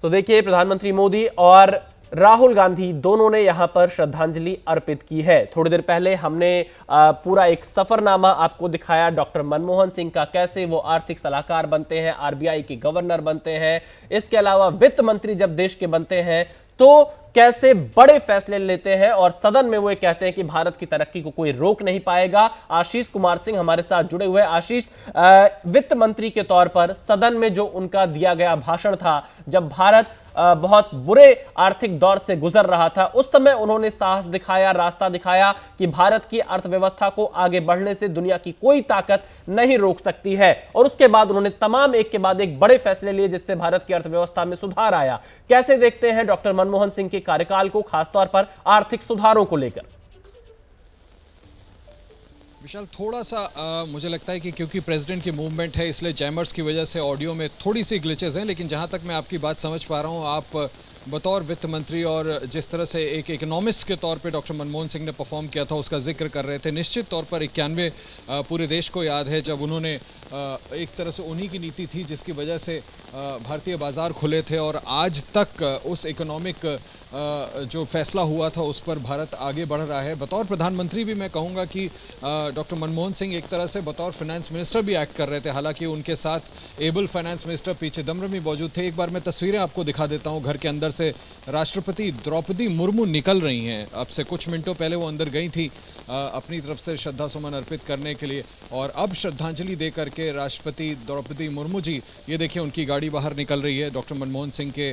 तो देखिए, प्रधानमंत्री मोदी और राहुल गांधी दोनों ने यहां पर श्रद्धांजलि अर्पित की है। थोड़ी देर पहले हमने पूरा एक सफरनामा आपको दिखाया डॉक्टर मनमोहन सिंह का, कैसे वो आर्थिक सलाहकार बनते हैं, आरबीआई के गवर्नर बनते हैं, इसके अलावा वित्त मंत्री जब देश के बनते हैं तो कैसे बड़े फैसले लेते हैं और सदन में वो ये कहते हैं कि भारत की तरक्की को कोई रोक नहीं पाएगा। आशीष कुमार सिंह हमारे साथ जुड़े हुए। आशीष, वित्त मंत्री के तौर पर सदन में जो उनका दिया गया भाषण था, जब भारत बहुत बुरे आर्थिक दौर से गुजर रहा था, उस समय उन्होंने साहस दिखाया, रास्ता दिखाया कि भारत की अर्थव्यवस्था को आगे बढ़ने से दुनिया की कोई ताकत नहीं रोक सकती है। और उसके बाद उन्होंने तमाम एक के बाद एक बड़े फैसले लिए जिससे भारत की अर्थव्यवस्था में सुधार आया। कैसे देखते हैं डॉक्टर मनमोहन सिंह के कार्यकाल को, खासतौर पर आर्थिक सुधारों को लेकर? विशाल, थोड़ा सा मुझे लगता है कि क्योंकि प्रेसिडेंट की मूवमेंट है इसलिए जैमर्स की वजह से ऑडियो में थोड़ी सी ग्लिचेस हैं, लेकिन जहां तक मैं आपकी बात समझ पा रहा हूं, आप बतौर वित्त मंत्री और जिस तरह से एक इकोनॉमिस्ट के तौर पे डॉक्टर मनमोहन सिंह ने परफॉर्म किया था उसका जिक्र कर रहे थे। निश्चित तौर पर 91 पूरे देश को याद है जब उन्होंने एक तरह से उन्हीं की नीति थी जिसकी वजह से भारतीय बाज़ार खुले थे और आज तक उस इकोनॉमिक जो फैसला हुआ था उस पर भारत आगे बढ़ रहा है। बतौर प्रधानमंत्री भी मैं कहूँगा कि डॉक्टर मनमोहन सिंह एक तरह से बतौर फाइनेंस मिनिस्टर भी एक्ट कर रहे थे, हालांकि उनके साथ able finance minister P Chidambaram भी मौजूद थे। एक बार मैं तस्वीरें आपको दिखा देता हूँ। घर के अंदर से राष्ट्रपति द्रौपदी मुर्मू निकल रही हैं। अब से कुछ मिनटों पहले वो अंदर गई थी अपनी तरफ से श्रद्धा सुमन अर्पित करने के लिए, और अब श्रद्धांजलि दे करके राष्ट्रपति द्रौपदी मुर्मू जी, ये देखिए उनकी गाड़ी बाहर निकल रही है डॉक्टर मनमोहन सिंह के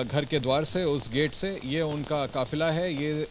घर के द्वार से, उस गेट से। ये उनका काफिला है, ये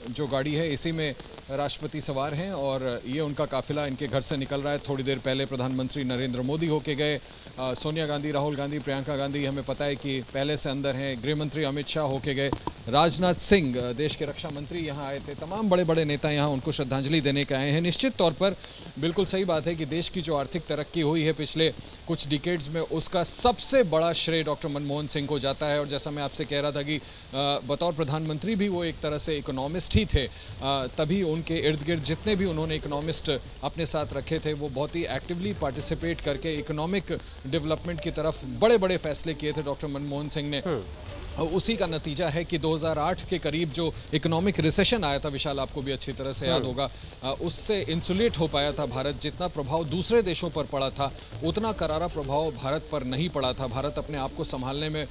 जो गाड़ी है इसी में राष्ट्रपति सवार हैं और ये उनका काफिला इनके घर से निकल रहा है। थोड़ी देर पहले प्रधानमंत्री नरेंद्र मोदी होके गए, सोनिया गांधी, राहुल गांधी, प्रियंका गांधी हमें पता है कि पहले से अंदर हैं, गृह मंत्री अमित शाह होके गए, राजनाथ सिंह देश के रक्षा मंत्री यहाँ आए थे, तमाम बड़े बड़े नेता यहाँ उनको श्रद्धांजलि देने के आए हैं। निश्चित तौर पर बिल्कुल सही बात है कि देश की जो आर्थिक तरक्की हुई है पिछले कुछ डिकेड्स में, उसका सबसे बड़ा श्रेय डॉक्टर मनमोहन सिंह को जाता है। और जैसा मैं आपसे कह रहा था कि बतौर प्रधानमंत्री भी वो एक तरह से इकोनॉमिस्ट ही थे, तभी उनके इर्द गिर्द जितने भी उन्होंने इकोनॉमिस्ट अपने साथ रखे थे वो बहुत ही एक्टिवली पार्टिसिपेट करके इकोनॉमिक डेवलपमेंट की तरफ बड़े बड़े फैसले किए थे डॉक्टर मनमोहन सिंह ने। उसी का नतीजा है कि 2008 के करीब जो इकोनॉमिक रिसेशन आया था, विशाल आपको भी अच्छी तरह से याद होगा, उससे इंसुलेट हो पाया था भारत। जितना प्रभाव दूसरे देशों पर पड़ा था उतना करारा प्रभाव भारत पर नहीं पड़ा था। भारत अपने आप को संभालने में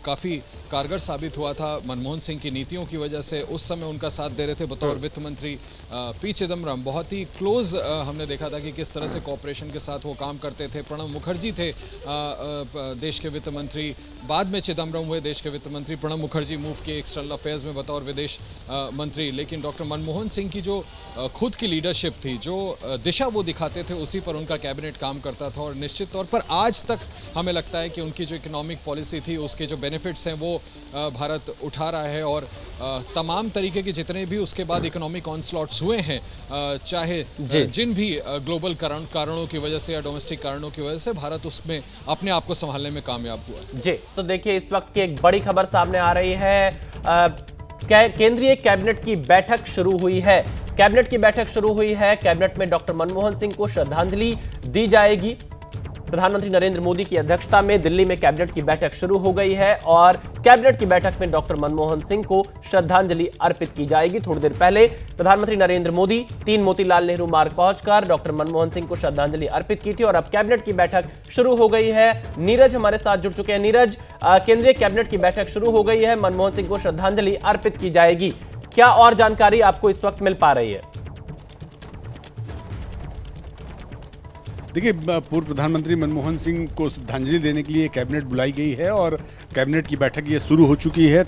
काफ़ी कारगर साबित हुआ था मनमोहन सिंह की नीतियों की वजह से। उस समय उनका साथ दे रहे थे बतौर वित्त मंत्री पी चिदम्बरम, बहुत ही क्लोज हमने देखा था कि किस तरह से कॉपरेशन के साथ वो काम करते थे। प्रणब मुखर्जी थे देश के वित्त मंत्री, बाद में चिदम्बरम हुए देश के वित्त मंत्री। प्रणब मुखर्जी मूव किए एक्सटर्नल अफेयर्स में बतौर विदेश मंत्री, लेकिन डॉक्टर मनमोहन सिंह की जो खुद की लीडरशिप थी, जो दिशा वो दिखाते थे, उसी पर उनका कैबिनेट काम करता था। और निश्चित तौर पर आज तक हमें लगता है कि उनकी जो इकोनॉमिक पॉलिसी थी उसके जो बेनिफिट्स हैं वो भारत उठा रहा है। और तमाम तरीके के जितने भी उसके बाद इकोनॉमिक ऑनस्लॉट्स हुए हैं, चाहे जिन भी ग्लोबल कारणों की वजह से या डोमेस्टिक कारणों की वजह से, भारत उसमें अपने आप को संभालने में कामयाब हुआ। जी, तो देखिए इस वक्त की एक बड़ी खबर सामने आ रही है। केंद्रीय कैबिनेट की बैठक शुरू हुई है। कैबिनेट की बैठक शुरू हुई है। कैबिनेट में डॉक्टर मनमोहन सिंह को श्रद्धांजलि दी जाएगी। प्रधानमंत्री नरेंद्र मोदी की अध्यक्षता में दिल्ली में कैबिनेट की बैठक शुरू हो गई है और कैबिनेट की बैठक में डॉक्टर मनमोहन सिंह को श्रद्धांजलि अर्पित की जाएगी। थोड़ी देर पहले प्रधानमंत्री नरेंद्र मोदी 3 मोतीलाल नेहरू मार्ग पहुंचकर डॉक्टर मनमोहन सिंह को श्रद्धांजलि अर्पित की थी और अब कैबिनेट की बैठक शुरू हो गई है। नीरज हमारे साथ जुड़ चुके हैं। नीरज, केंद्रीय कैबिनेट की बैठक शुरू हो गई है, मनमोहन सिंह को श्रद्धांजलि अर्पित की जाएगी, क्या और जानकारी आपको इस वक्त मिल पा रही है? देखिए, पूर्व प्रधानमंत्री मनमोहन सिंह को श्रद्धांजलि देने के लिए कैबिनेट बुलाई गई है और कैबिनेट की बैठक ये शुरू हो चुकी है।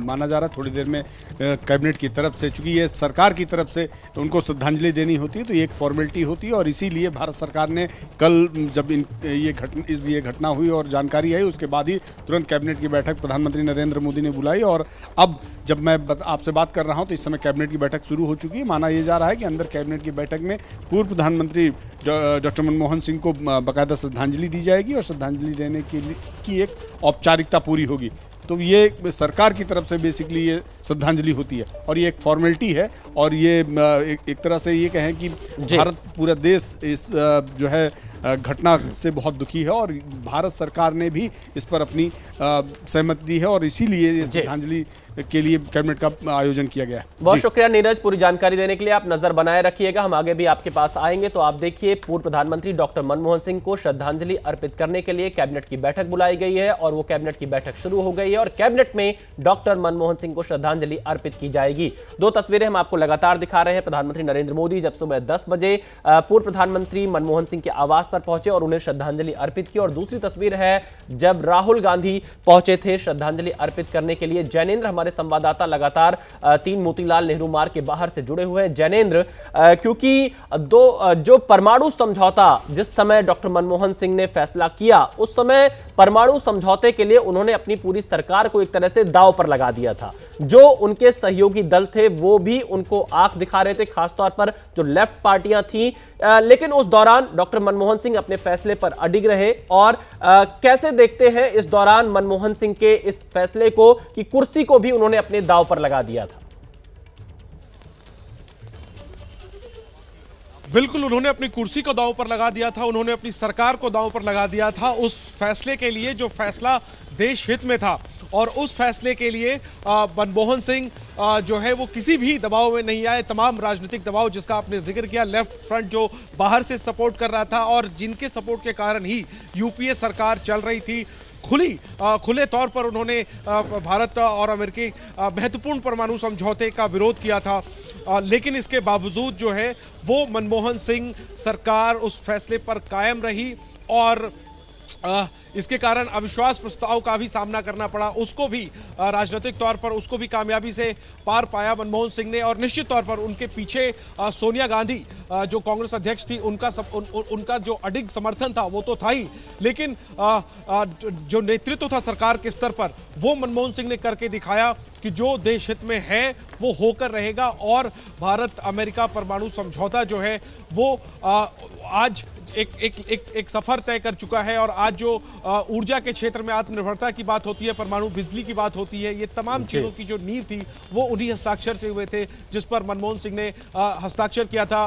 माना जा रहा है थोड़ी देर में कैबिनेट की तरफ से, चूंकि ये सरकार की तरफ से उनको श्रद्धांजलि देनी होती है तो ये एक फॉर्मेलिटी होती है और इसीलिए भारत सरकार ने कल जब ये घटना हुई और जानकारी आई उसके बाद ही तुरंत कैबिनेट की बैठक प्रधानमंत्री नरेंद्र मोदी ने बुलाई। और अब जब मैं आपसे बात कर रहा हूँ तो इस समय कैबिनेट की बैठक शुरू हो चुकी है। माना यह जा रहा है कि अंदर कैबिनेट की बैठक में पूर्व प्रधानमंत्री डॉक्टर मनमोहन सिंह को बाकायदा श्रद्धांजलि दी जाएगी और श्रद्धांजलि देने की एक औपचारिकता पूरी होगी। तो ये सरकार की तरफ से बेसिकली ये श्रद्धांजलि होती है और ये एक फॉर्मेलिटी है और ये एक तरह से ये कहें कि भारत पूरा देश इस जो है घटना से बहुत दुखी है और भारत सरकार ने भी इस पर अपनी सहमति दी है और इसीलिए ये श्रद्धांजलि के लिए कैबिनेट का आयोजन किया गया है। बहुत शुक्रिया नीरज, पूरी जानकारी देने के लिए। आप नजर बनाए रखिएगा, हम आगे भी आपके पास आएंगे। तो आप देखिए, पूर्व प्रधानमंत्री डॉक्टर मनमोहन सिंह को श्रद्धांजलि अर्पित करने के लिए कैबिनेट की बैठक बुलाई गई है और वो कैबिनेट की बैठक शुरू हो गई है और कैबिनेट में डॉक्टर मनमोहन सिंह को श्रद्धांजलि अर्पित की जाएगी। दो तस्वीरें हम आपको लगातार दिखा रहे हैं। प्रधानमंत्री नरेंद्र मोदी जब सुबह 10 बजे पूर्व प्रधानमंत्री मनमोहन सिंह के आवास पर पहुंचे और उन्हें श्रद्धांजलि अर्पित की, और दूसरी तस्वीर है जब राहुल गांधी पहुंचे थे श्रद्धांजलि अर्पित करने के लिए। जैनेंद्र हमारे संवाददाता लगातार 3 मोतीलाल नेहरू मार्ग के बाहर से जुड़े हुए हैं। जैनेंद्र, क्योंकि जो परमाणु समझौता जिस समय डॉक्टर मनमोहन सिंह ने फैसला किया, उस समय परमाणु समझौते के लिए उन्होंने अपनी पूरी सरकार को एक तरह से दांव पर लगा दिया था। जो उनके सहयोगी दल थे वो भी उनको आंख दिखा रहे थे, खासतौर पर जो लेफ्ट पार्टियां थी, लेकिन उस दौरान डॉक्टर मनमोहन सिंह अपने फैसले पर अडिग रहे। और कैसे देखते हैं इस दौरान मनमोहन सिंह के इस फैसले को कि कुर्सी को भी उन्होंने अपने दांव पर लगा दिया था? बिल्कुल, उन्होंने अपनी कुर्सी को दांव पर लगा दिया था, उन्होंने अपनी सरकार को दांव पर लगा दिया था उस फैसले के लिए जो फैसला देश हित में था। और उस फैसले के लिए मनमोहन सिंह जो है वो किसी भी दबाव में नहीं आए। तमाम राजनीतिक दबाव जिसका आपने जिक्र किया, लेफ्ट फ्रंट जो बाहर से सपोर्ट कर रहा था और जिनके सपोर्ट के कारण ही यूपीए सरकार चल रही थी, खुले तौर पर उन्होंने भारत और अमेरिकी महत्वपूर्ण परमाणु समझौते का विरोध किया था। लेकिन इसके बावजूद जो है वो मनमोहन सिंह सरकार उस फैसले पर कायम रही और इसके कारण अविश्वास प्रस्ताव का भी सामना करना पड़ा। उसको भी राजनीतिक तौर पर उसको भी कामयाबी से पार पाया मनमोहन सिंह ने। और निश्चित तौर पर उनके पीछे सोनिया गांधी जो कांग्रेस अध्यक्ष थी, उनका जो अडिग समर्थन था वो तो था ही, लेकिन जो नेतृत्व था सरकार के स्तर पर वो मनमोहन सिंह ने करके दिखाया कि जो देश हित में है वो होकर रहेगा। और भारत अमेरिका परमाणु समझौता जो है वो आज एक सफर तय कर चुका है। और आज जो ऊर्जा के क्षेत्र में आत्मनिर्भरता की बात होती है, परमाणु बिजली की बात होती है, ये तमाम चीजों की जो नींव थी वो उन्हीं हस्ताक्षर से हुए थे जिस पर मनमोहन सिंह ने हस्ताक्षर किया था